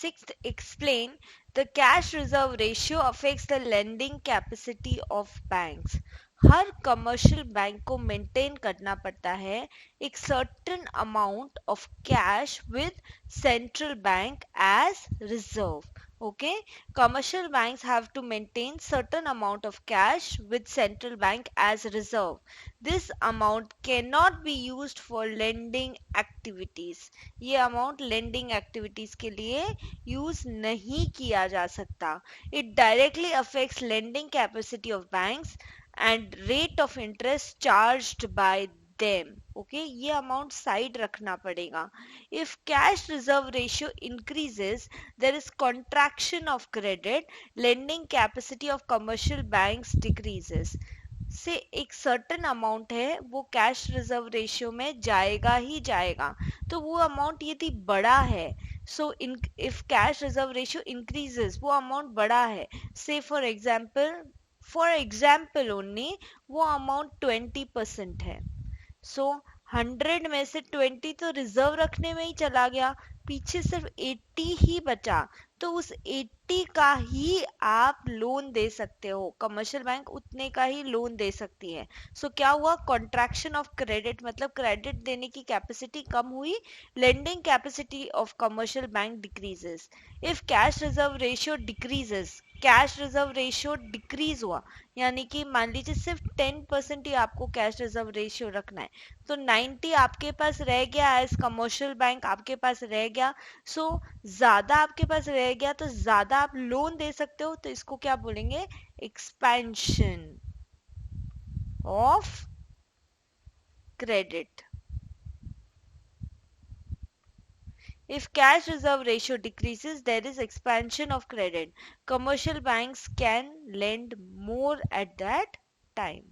Sixth, explain the cash reserve ratio affects the lending capacity of banks. हर commercial bank को maintain करना पड़ता है एक certain amount of cash with central bank as reserve. Okay, commercial banks have to maintain certain amount of cash with central bank as reserve. This amount cannot be used for lending activities. ये amount lending activities के लिए use नहीं किया जा सकता. It directly affects lending capacity of banks and rate of interest charged by them. Okay, ये amount side रखना पड़ेगा. If cash reserve ratio increases, there is contraction of credit, lending capacity of commercial banks decreases. से एक certain amount है वो cash reserve ratio में जाएगा ही जाएगा. तो वो अमाउंट यदि बड़ा है, so if cash reserve ratio increases, वो अमाउंट बड़ा है, से फॉर एग्जाम्पल ओनली वो अमाउंट 20% है. सो 100 में से 20 तो रिजर्व रखने में ही चला गया, पीछे सिर्फ 80 ही बचा. तो उस 80 का ही आप लोन दे सकते हो, कमर्शियल बैंक उतने का ही लोन दे सकती है. सो क्या हुआ, कॉन्ट्रैक्शन ऑफ क्रेडिट, मतलब क्रेडिट देने की कैपेसिटी कम हुई, lending capacity of commercial bank decreases. If cash reserve ratio decreases, cash reserve ratio decrease हुआ, यानी कि मान लीजिए सिर्फ 10% ही आपको कैश रिजर्व रेशियो रखना है, तो 90 आपके पास रह गया एज कमर्शियल बैंक आपके पास रह गया. सो ज्यादा आपके पास रह गया तो ज्यादा आप लोन दे सकते हो, तो इसको क्या बोलेंगे, expansion of credit. If cash reserve ratio decreases, there is expansion of credit. Commercial banks can lend more at that time.